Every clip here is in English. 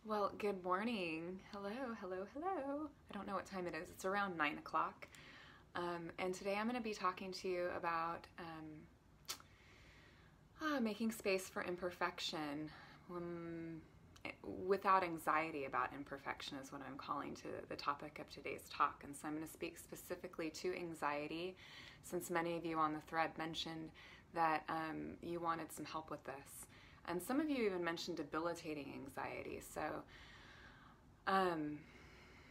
Well, good morning. Hello, hello, hello. I don't know what time it is. It's around 9 o'clock. And today I'm going to be talking to you about making space for imperfection without anxiety about imperfection is what I'm calling to the topic of today's talk. And so I'm going to speak specifically to anxiety, since many of you on the thread mentioned that you wanted some help with this. And some of you even mentioned debilitating anxiety. So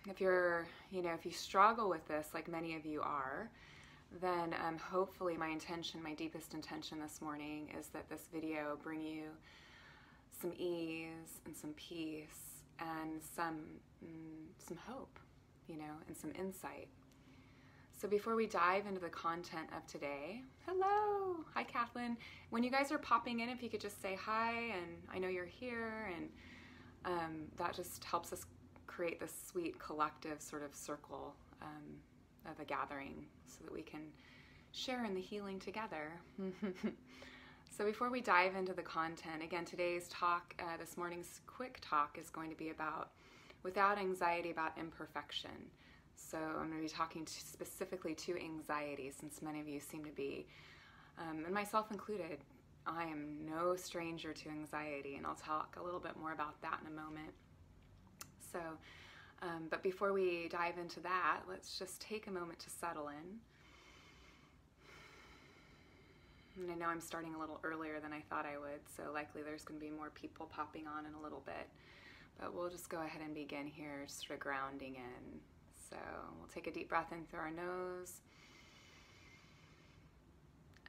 if you struggle with this, like many of you are, then hopefully my deepest intention this morning is that this video bring you some ease and some peace and some hope, and some insight. So before we dive into the content of today, hello, hi Kathleen. When you guys are popping in, if you could just say hi, and I know you're here, and that just helps us create this sweet collective sort of circle of a gathering so that we can share in the healing together. So before we dive into the content, again, today's talk, this morning's quick talk is going to be about without anxiety about imperfection. So I'm going to be talking specifically to anxiety, since many of you seem to be, and myself included, I am no stranger to anxiety, and I'll talk a little bit more about that in a moment. So, but before we dive into that, let's just take a moment to settle in. And I know I'm starting a little earlier than I thought I would, so likely there's going to be more people popping on in a little bit. But we'll just go ahead and begin here, just sort of grounding in. So we'll take a deep breath in through our nose.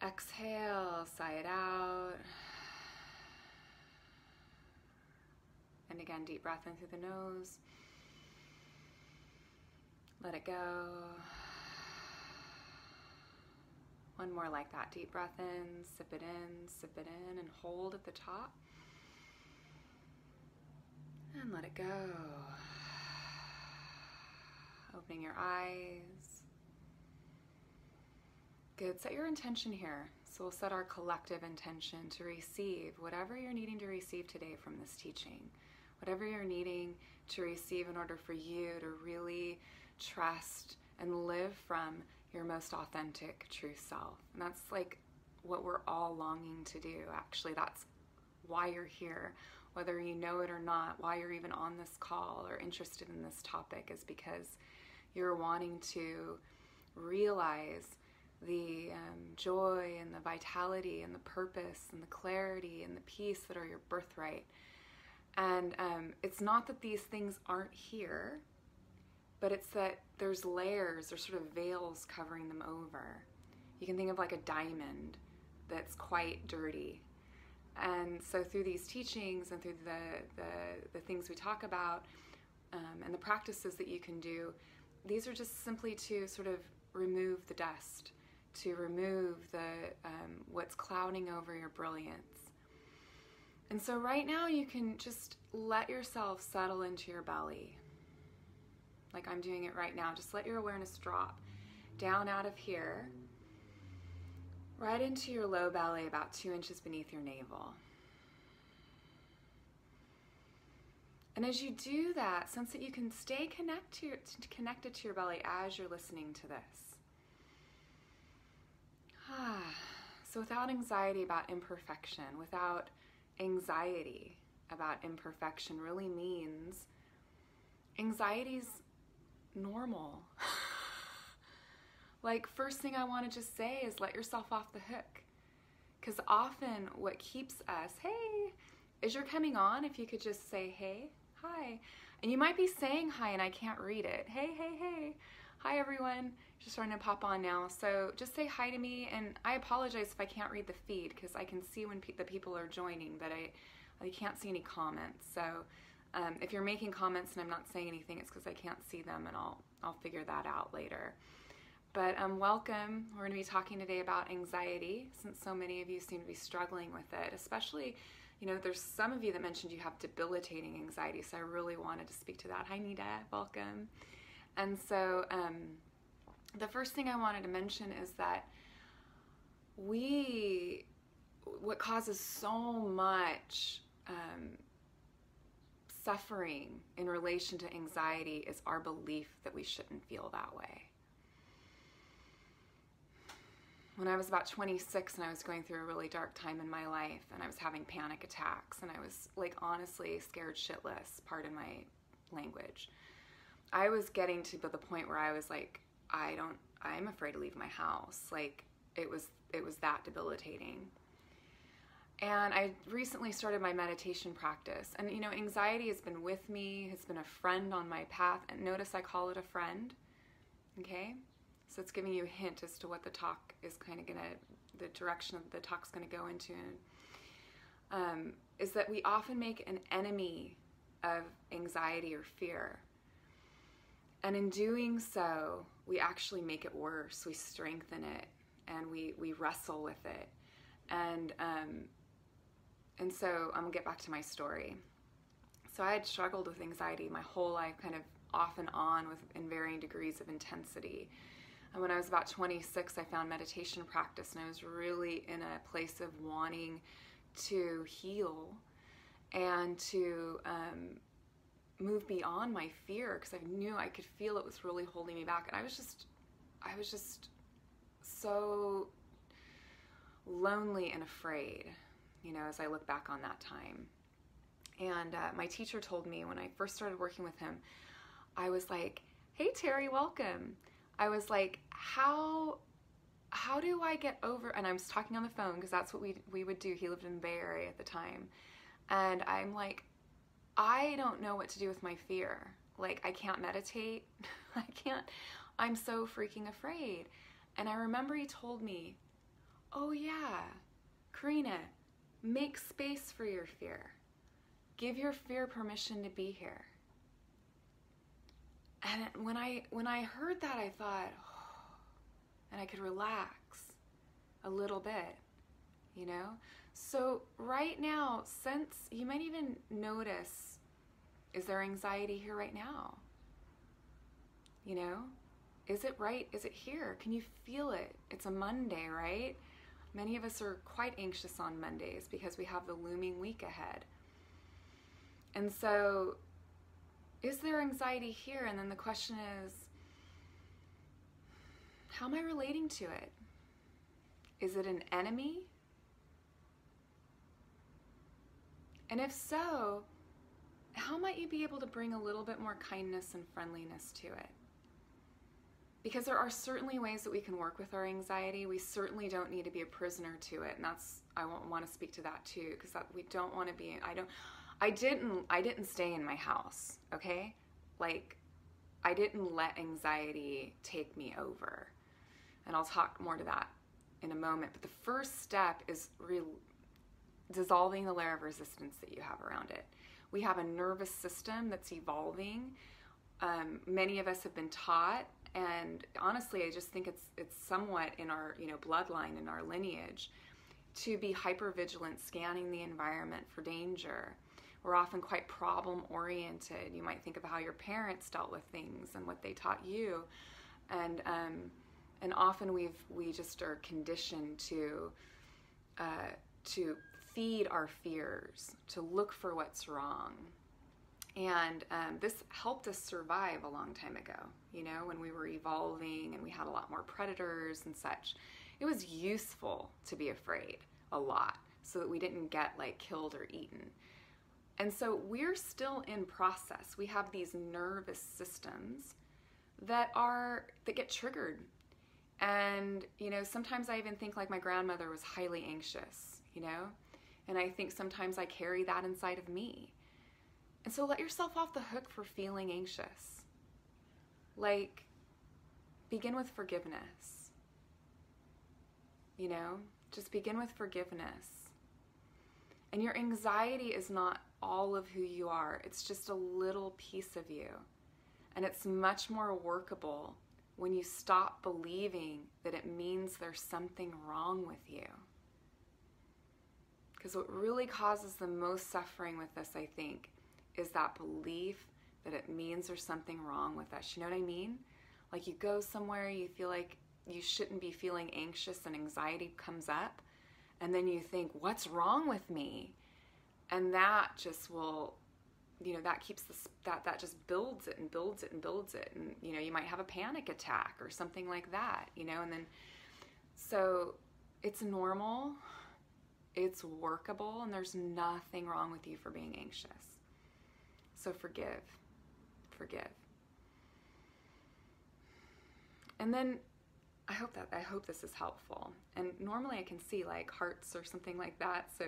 Exhale, sigh it out. And again, deep breath in through the nose. Let it go. One more like that. Deep breath in, sip it in, and hold at the top. And let it go. Opening your eyes. Good. Set your intention here. So we'll set our collective intention to receive whatever you're needing to receive today from this teaching. Whatever you're needing to receive in order for you to really trust and live from your most authentic true self. And that's like what we're all longing to do. Actually, that's why you're here. Whether you know it or not, why you're even on this call or interested in this topic is because you're wanting to realize the joy and the vitality and the purpose and the clarity and the peace that are your birthright. And it's not that these things aren't here, but it's that there's layers or sort of veils covering them over. You can think of like a diamond that's quite dirty. And so through these teachings and through the things we talk about and the practices that you can do, these are just simply to sort of remove the dust, to remove the what's clouding over your brilliance. And so right now you can just let yourself settle into your belly. Like I'm doing it right now. Just let your awareness drop down out of here, right into your low belly, about 2 inches beneath your navel. And as you do that, sense that you can stay connected to your belly as you're listening to this. So without anxiety about imperfection, without anxiety about imperfection really means anxiety's normal. Like, first thing I want to just say is let yourself off the hook. Because often what keeps us, hey, as you're coming on, if you could just say, hey, hi. And you might be saying hi and I can't read it. Hey, hey, hey. Hi, everyone. Just starting to pop on now. So just say hi to me. And I apologize if I can't read the feed because I can see when the people are joining, but I can't see any comments. So if you're making comments and I'm not saying anything, it's because I can't see them, and I'll figure that out later. But welcome. We're going to be talking today about anxiety, since so many of you seem to be struggling with it, especially, there's some of you that mentioned you have debilitating anxiety, so I really wanted to speak to that. Hi, Nita. Welcome. And so the first thing I wanted to mention is that what causes so much suffering in relation to anxiety is our belief that we shouldn't feel that way. When I was about 26 and I was going through a really dark time in my life and I was having panic attacks and I was like honestly scared shitless, pardon my language, I was getting to the point where I was like, I'm afraid to leave my house. Like it was that debilitating. And I recently started my meditation practice. And you know, anxiety has been with me, has been a friend on my path. And notice I call it a friend. Okay? So it's giving you a hint as to what the talk is kind of the direction of the talk's going to go into. Is that we often make an enemy of anxiety or fear. And in doing so, we actually make it worse. We strengthen it and we wrestle with it. And so I'm gonna get back to my story. So I had struggled with anxiety my whole life, kind of off and on in varying degrees of intensity. And when I was about 26, I found meditation practice, and I was really in a place of wanting to heal and to move beyond my fear, because I knew I could feel it was really holding me back. And I was just so lonely and afraid, you know, as I look back on that time. And my teacher told me when I first started working with him, I was like, "Hey Terry, welcome." I was like, how do I get over, and I was talking on the phone because that's what we would do. He lived in the Bay Area at the time. And I'm like, I don't know what to do with my fear. Like, I can't meditate. I'm so freaking afraid. And I remember he told me, "Oh yeah, Karina, make space for your fear. Give your fear permission to be here." And when I heard that, I thought, oh, and I could relax a little bit, you know? So right now, since you might even notice, is there anxiety here right now? You know? Is it right? Is it here? Can you feel it? It's a Monday, right? Many of us are quite anxious on Mondays because we have the looming week ahead. And so, is there anxiety here? And then the question is, how am I relating to it? Is it an enemy? And if so, how might you be able to bring a little bit more kindness and friendliness to it? Because there are certainly ways that we can work with our anxiety. We certainly don't need to be a prisoner to it. And I want to speak to that too, because we don't want to be, I didn't stay in my house, okay? Like, I didn't let anxiety take me over. And I'll talk more to that in a moment. But the first step is dissolving the layer of resistance that you have around it. We have a nervous system that's evolving. Many of us have been taught, and honestly, I just think it's somewhat in our bloodline, in our lineage, to be hypervigilant, scanning the environment for danger. We're often quite problem-oriented. You might think of how your parents dealt with things and what they taught you, and often we just are conditioned to feed our fears, to look for what's wrong. And this helped us survive a long time ago, you know, when we were evolving and we had a lot more predators and such. It was useful to be afraid a lot so that we didn't get like killed or eaten. And so we're still in process. We have these nervous systems that get triggered. And, you know, sometimes I even think like my grandmother was highly anxious, you know, and I think sometimes I carry that inside of me. And so let yourself off the hook for feeling anxious. Like, begin with forgiveness. You know, just begin with forgiveness. And your anxiety is not all of who you are. It's just a little piece of you. And it's much more workable when you stop believing that it means there's something wrong with you. Because what really causes the most suffering with this, I think, is that belief that it means there's something wrong with us. You know what I mean? Like, you go somewhere, you feel like you shouldn't be feeling anxious, and anxiety comes up, and then you think, what's wrong with me? And that just will that keeps that just builds it and builds it and builds it. And, you might have a panic attack or something like that, and then, so it's normal, it's workable, and there's nothing wrong with you for being anxious. So forgive. And then I hope this is helpful. And normally I can see like hearts or something like that. So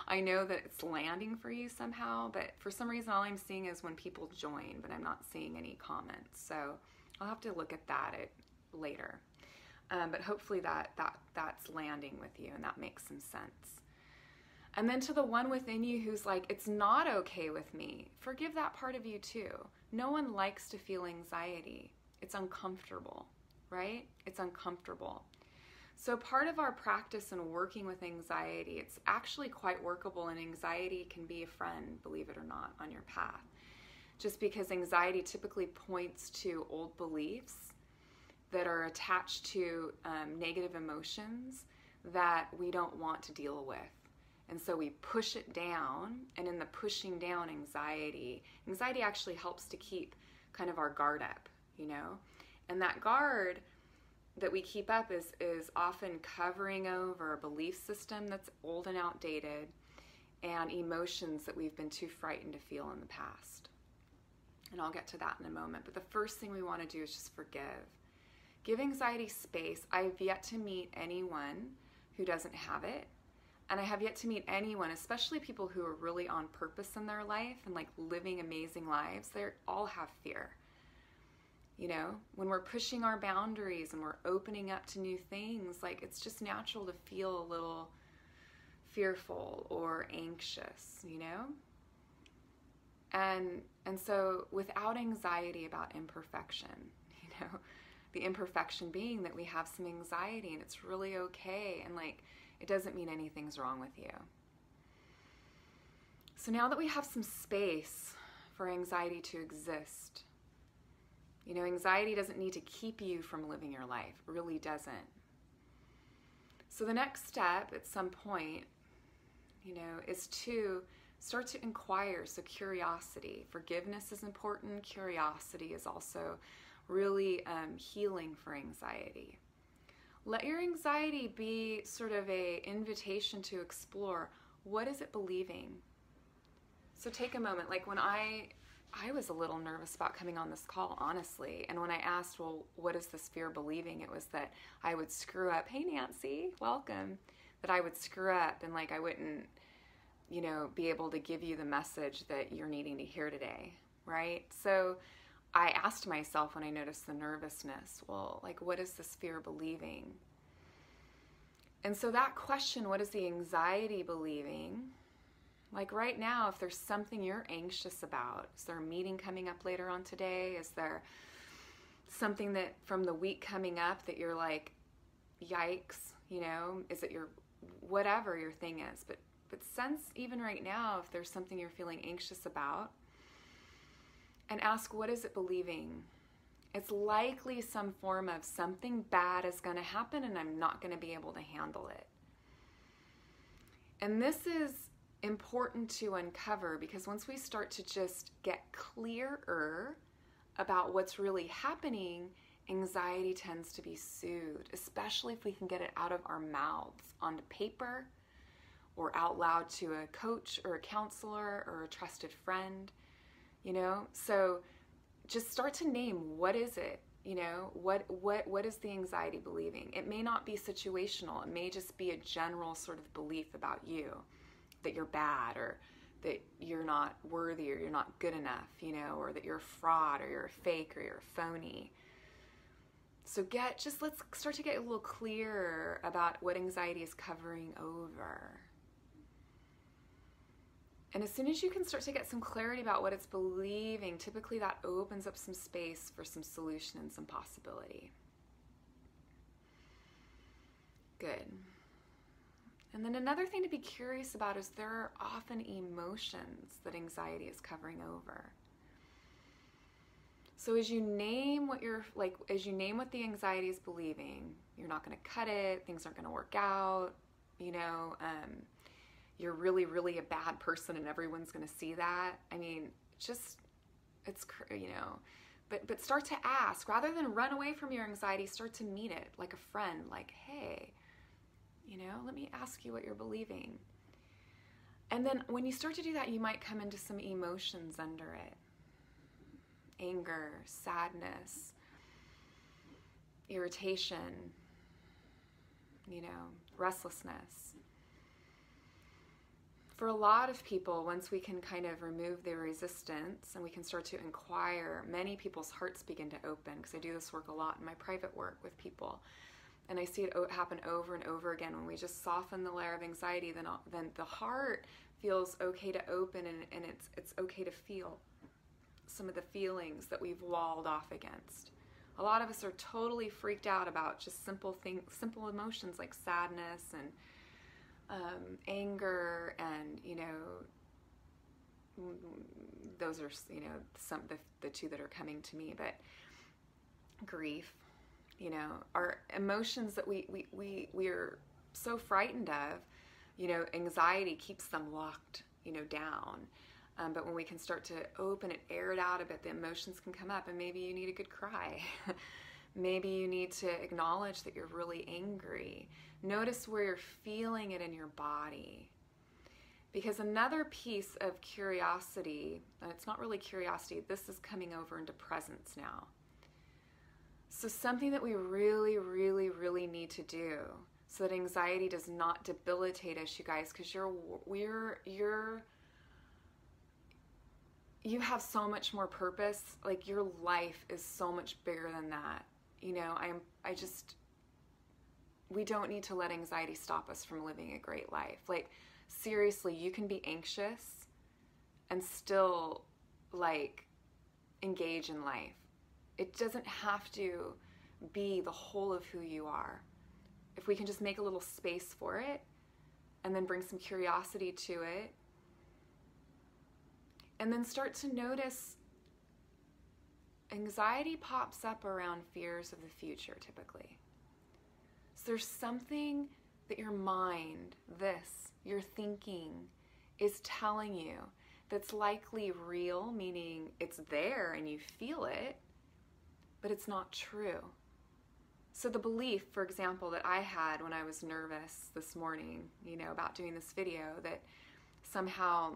I know that it's landing for you somehow, but for some reason all I'm seeing is when people join, but I'm not seeing any comments. So I'll have to look at that later. But hopefully that's landing with you and that makes some sense. And then to the one within you who's like, it's not okay with me, forgive that part of you too. No one likes to feel anxiety. It's uncomfortable, right? It's uncomfortable. So part of our practice in working with anxiety, it's actually quite workable, and anxiety can be a friend, believe it or not, on your path. Just because anxiety typically points to old beliefs that are attached to negative emotions that we don't want to deal with. And so we push it down, and in the pushing down anxiety actually helps to keep kind of our guard up, and that guard that we keep up is often covering over a belief system that's old and outdated and emotions that we've been too frightened to feel in the past. And I'll get to that in a moment. But the first thing we want to do is just forgive. Give anxiety space. I've yet to meet anyone who doesn't have it. And I have yet to meet anyone, especially people who are really on purpose in their life and like living amazing lives, they all have fear. When we're pushing our boundaries and we're opening up to new things, like it's just natural to feel a little fearful or anxious, And so without anxiety about imperfection, the imperfection being that we have some anxiety and it's really okay, and like it doesn't mean anything's wrong with you. So now that we have some space for anxiety to exist, anxiety doesn't need to keep you from living your life. It really doesn't. So the next step at some point, is to start to inquire. So curiosity. Forgiveness is important. Curiosity is also really healing for anxiety. Let your anxiety be sort of an invitation to explore, what is it believing? So take a moment. Like when I was a little nervous about coming on this call, honestly. And when I asked, well, what is this fear believing? It was that I would screw up. Hey, Nancy, welcome. That I would screw up and like I wouldn't, be able to give you the message that you're needing to hear today, right? So I asked myself when I noticed the nervousness, well, like what is this fear believing? And so that question, what is the anxiety believing? Like right now, if there's something you're anxious about, is there a meeting coming up later on today? Is there something that from the week coming up that you're like, yikes, is it whatever your thing is? But sense even right now, if there's something you're feeling anxious about, and ask, what is it believing? It's likely some form of something bad is going to happen and I'm not going to be able to handle it. And this is important to uncover, because once we start to just get clearer about what's really happening, anxiety tends to be soothed, especially if we can get it out of our mouths onto paper or out loud to a coach or a counselor or a trusted friend, So just start to name, what is it? What is the anxiety believing? It may not be situational. It may just be a general sort of belief about you, that you're bad, or that you're not worthy, or you're not good enough, or that you're a fraud, or you're a fake, or you're a phony. So let's start to get a little clearer about what anxiety is covering over. And as soon as you can start to get some clarity about what it's believing, typically that opens up some space for some solution and some possibility. Good. And then another thing to be curious about is there are often emotions that anxiety is covering over. So as you name what the anxiety is believing, you're not going to cut it, things aren't going to work out, you're really, really a bad person and everyone's going to see that. I mean, just, it's, you know, but start to ask. Rather than run away from your anxiety, start to meet it like a friend, like, hey, you know, let me ask you what you're believing. And then when you start to do that, you might come into some emotions under it. Anger, sadness, irritation, you know, restlessness. For a lot of people, once we can kind of remove the resistance and we can start to inquire, many people's hearts begin to open, because I do this work a lot in my private work with people. And I see it happen over and over again. When we just soften the layer of anxiety, then the heart feels okay to open, and it's okay to feel some of the feelings that we've walled off against. A lot of us are totally freaked out about just simple things, simple emotions like sadness and anger, and, you know, those are, you know, some the two that are coming to me. But grief, you know, are emotions that we are so frightened of. You know, anxiety keeps them locked, you know, down. But when we can start to open it, air it out a bit, the emotions can come up, and maybe you need a good cry. Maybe you need to acknowledge that you're really angry. Notice where you're feeling it in your body. Because another piece of curiosity, and it's not really curiosity, this is coming over into presence now. So something that we really, really, really need to do so that anxiety does not debilitate us, you guys, because you have so much more purpose. Like, your life is so much bigger than that. You know, we don't need to let anxiety stop us from living a great life. Like, seriously, you can be anxious and still, like, engage in life. It doesn't have to be the whole of who you are. If we can just make a little space for it and then bring some curiosity to it, and then start to notice anxiety pops up around fears of the future typically. So there's something that your mind, your thinking, is telling you that's likely real, meaning it's there and you feel it, but it's not true. So the belief, for example, that I had when I was nervous this morning, you know, about doing this video, that somehow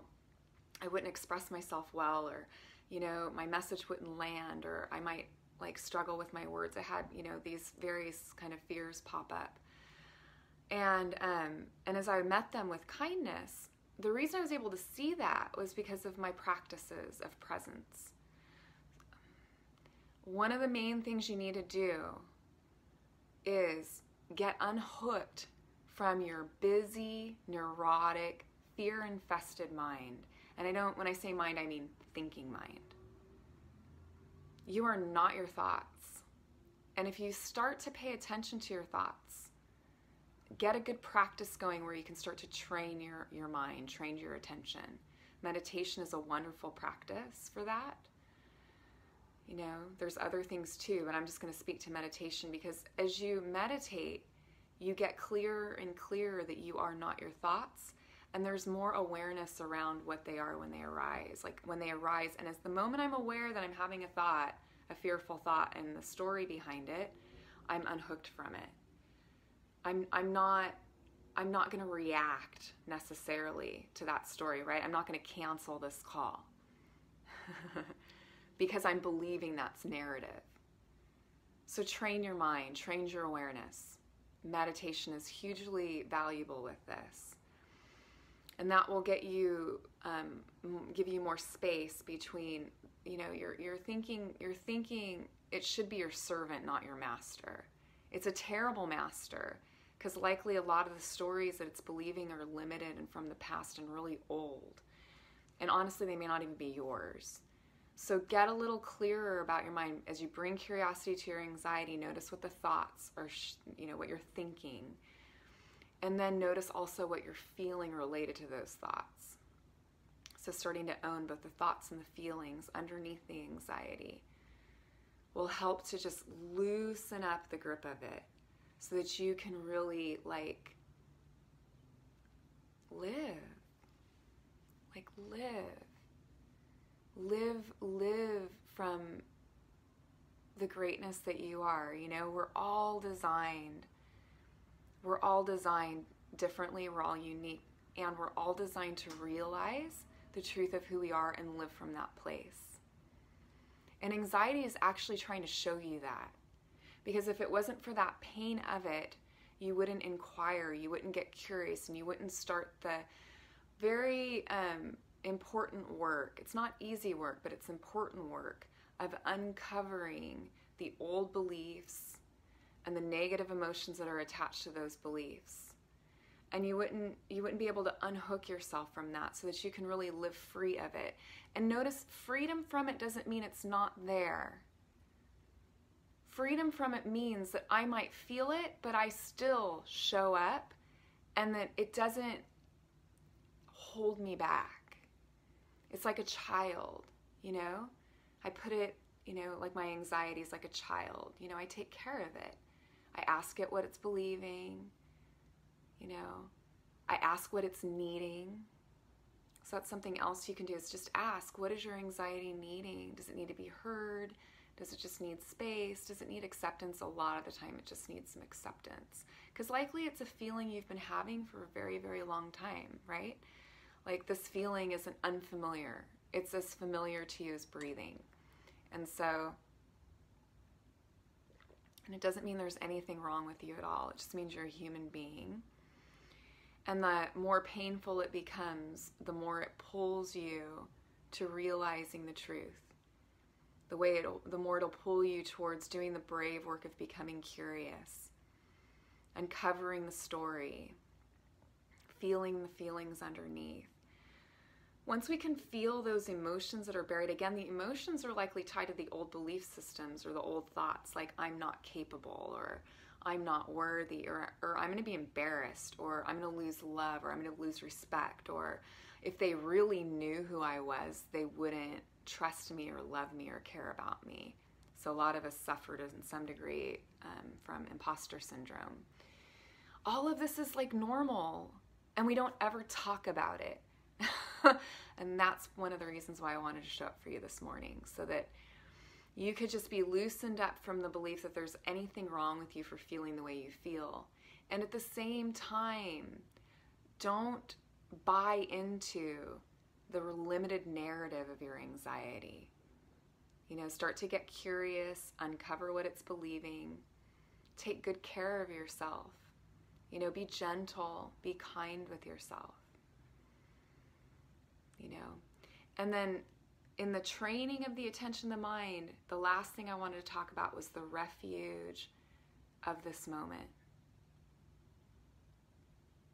I wouldn't express myself well, or, you know, my message wouldn't land, or I might, like, struggle with my words. I had, you know, these various kind of fears pop up. And as I met them with kindness, the reason I was able to see that was because of my practices of presence. One of the main things you need to do is get unhooked from your busy, neurotic, fear-infested mind. And when I say mind, I mean thinking mind. You are not your thoughts. And if you start to pay attention to your thoughts, get a good practice going where you can start to train your mind, train your attention. Meditation is a wonderful practice for that. You know, there's other things too, but I'm just going to speak to meditation, because as you meditate, you get clearer and clearer that you are not your thoughts, and there's more awareness around what they are when they arise. Like, when they arise, and as the moment I'm aware that I'm having a thought, a fearful thought, and the story behind it, I'm unhooked from it. I'm not going to react necessarily to that story, right? I'm not going to cancel this call because I'm believing that's narrative. So train your mind, train your awareness. Meditation is hugely valuable with this. And that will get you, give you more space between, you know, your thinking, it should be your servant, not your master. It's a terrible master, because likely a lot of the stories that it's believing are limited and from the past and really old. And honestly, they may not even be yours. So get a little clearer about your mind. As you bring curiosity to your anxiety, notice what the thoughts are, you know, what you're thinking. And then notice also what you're feeling related to those thoughts. So starting to own both the thoughts and the feelings underneath the anxiety will help to just loosen up the grip of it, so that you can really, like, live Like live from the greatness that you are. You know, we're all designed differently, we're all unique, and we're all designed to realize the truth of who we are and live from that place. And anxiety is actually trying to show you that. Because if it wasn't for that pain of it, you wouldn't inquire, you wouldn't get curious, and you wouldn't start the very important work. It's not easy work, but it's important work of uncovering the old beliefs and the negative emotions that are attached to those beliefs. And you wouldn't be able to unhook yourself from that so that you can really live free of it. And notice, freedom from it doesn't mean it's not there. Freedom from it means that I might feel it, but I still show up, and that it doesn't hold me back. It's like a child, you know? I put it, you know, like my anxiety is like a child. You know, I take care of it. I ask it what it's believing. You know, I ask what it's needing. So that's something else you can do, is just ask, what is your anxiety needing? Does it need to be heard? Does it just need space? Does it need acceptance? A lot of the time it just needs some acceptance. Because likely it's a feeling you've been having for a very, very long time, right? Like this feeling isn't unfamiliar. It's as familiar to you as breathing. And it doesn't mean there's anything wrong with you at all. It just means you're a human being. And the more painful it becomes, the more it pulls you to realizing the truth. The more it'll pull you towards doing the brave work of becoming curious, uncovering the story, feeling the feelings underneath. Once we can feel those emotions that are buried, again, the emotions are likely tied to the old belief systems or the old thoughts, like I'm not capable, or I'm not worthy, or I'm going to be embarrassed, or I'm going to lose love, or I'm going to lose respect, or if they really knew who I was, they wouldn't trust me or love me or care about me. So a lot of us suffered in some degree from imposter syndrome. All of this is like normal, and we don't ever talk about it. And that's one of the reasons why I wanted to show up for you this morning, so that you could just be loosened up from the belief that there's anything wrong with you for feeling the way you feel. And at the same time, don't buy into the limited narrative of your anxiety. You know, start to get curious, uncover what it's believing, take good care of yourself. You know, be gentle, be kind with yourself. You know, and then in the training of the attention of the mind, the last thing I wanted to talk about was the refuge of this moment.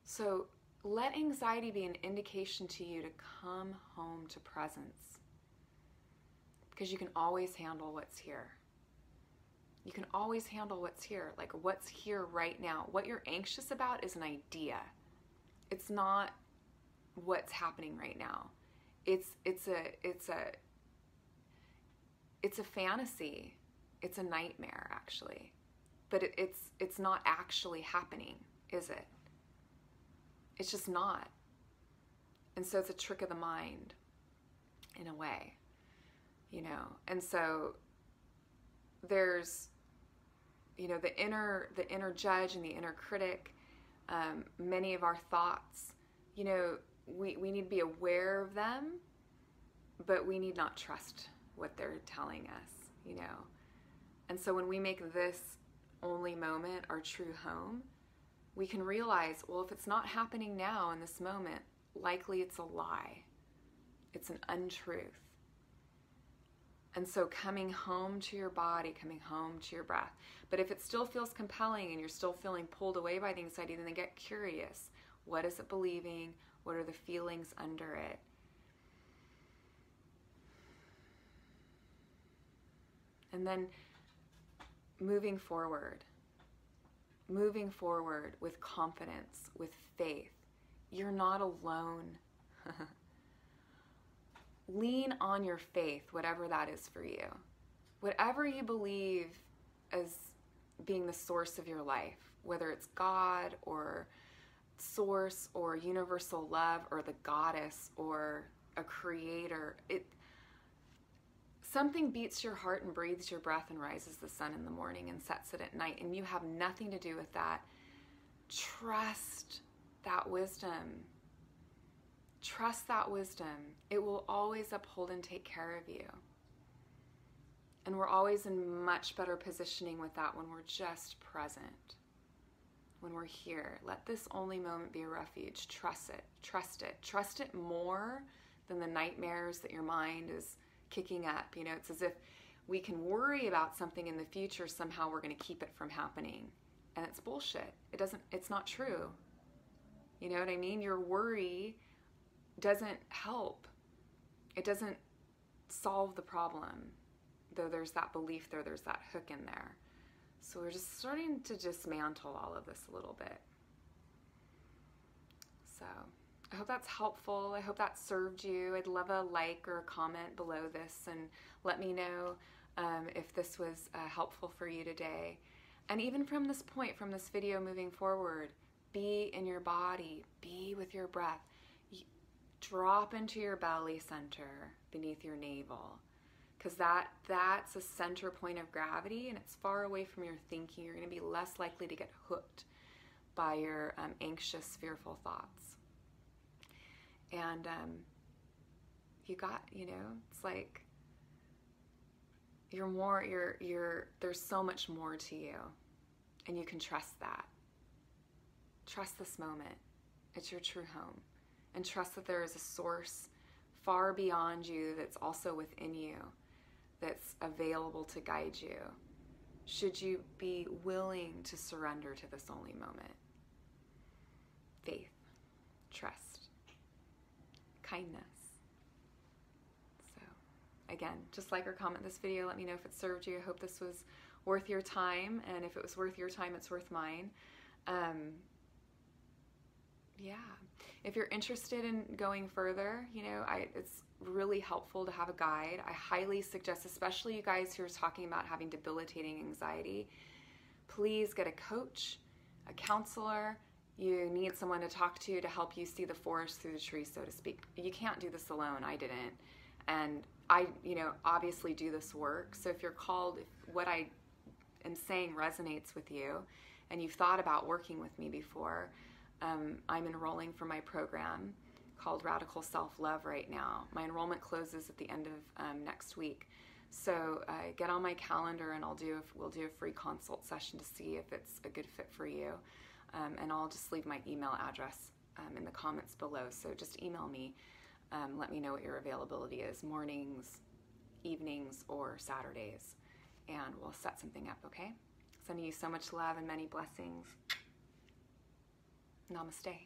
So let anxiety be an indication to you to come home to presence, because you can always handle what's here. You can always handle what's here, like what's here right now. What you're anxious about is an idea. It's not what's happening right now. It's a fantasy. It's a nightmare, actually. But it's not actually happening, is it? It's just not. And so it's a trick of the mind, in a way, you know. And so there's, you know, the inner judge and the inner critic. Many of our thoughts, you know, we need to be aware of them, but we need not trust what they're telling us, you know. And so when we make this only moment our true home, we can realize, well, if it's not happening now in this moment, likely it's a lie. It's an untruth. And so coming home to your body, coming home to your breath. But if it still feels compelling and you're still feeling pulled away by the anxiety, then get curious. What is it believing? What are the feelings under it? And then moving forward with confidence, with faith. You're not alone. Lean on your faith, whatever that is for you. Whatever you believe as being the source of your life, whether it's God or source or universal love or the goddess or a creator. Something beats your heart and breathes your breath and rises the sun in the morning and sets it at night, and you have nothing to do with that. Trust that wisdom. Trust that wisdom. It will always uphold and take care of you. And we're always in much better positioning with that when we're just present. When we're here. Let this only moment be a refuge. Trust it. Trust it. Trust it more than the nightmares that your mind is kicking up. You know, it's as if we can worry about something in the future, somehow we're going to keep it from happening. And it's bullshit. It's not true. You know what I mean? Your worry doesn't help. It doesn't solve the problem. Though there's that belief there, there's that hook in there. So we're just starting to dismantle all of this a little bit. So I hope that's helpful. I hope that served you. I'd love a like or a comment below this and let me know if this was helpful for you today. And even from this point, from this video moving forward, be in your body, be with your breath. Drop into your belly center beneath your navel, because that's a center point of gravity and it's far away from your thinking. You're going to be less likely to get hooked by your anxious, fearful thoughts. And it's like there's so much more to you, and you can trust that. Trust this moment. It's your true home. And trust that there is a source far beyond you that's also within you, that's available to guide you, should you be willing to surrender to this only moment. Faith, trust, kindness. So again, just like or comment this video. Let me know if it served you. I hope this was worth your time, and if it was worth your time, it's worth mine. Yeah. If you're interested in going further, it's really helpful to have a guide. I highly suggest, especially you guys who are talking about having debilitating anxiety, please get a coach, a counselor. You need someone to talk to help you see the forest through the trees, so to speak. You can't do this alone. I didn't. And I, obviously do this work. So if you're called, if what I am saying resonates with you and you've thought about working with me before, I'm enrolling for my program called Radical Self-Love right now. My enrollment closes at the end of next week. So get on my calendar and we'll do a free consult session to see if it's a good fit for you. And I'll just leave my email address in the comments below. So just email me. Let me know what your availability is, mornings, evenings, or Saturdays. And we'll set something up, okay? Sending you so much love and many blessings. Namaste.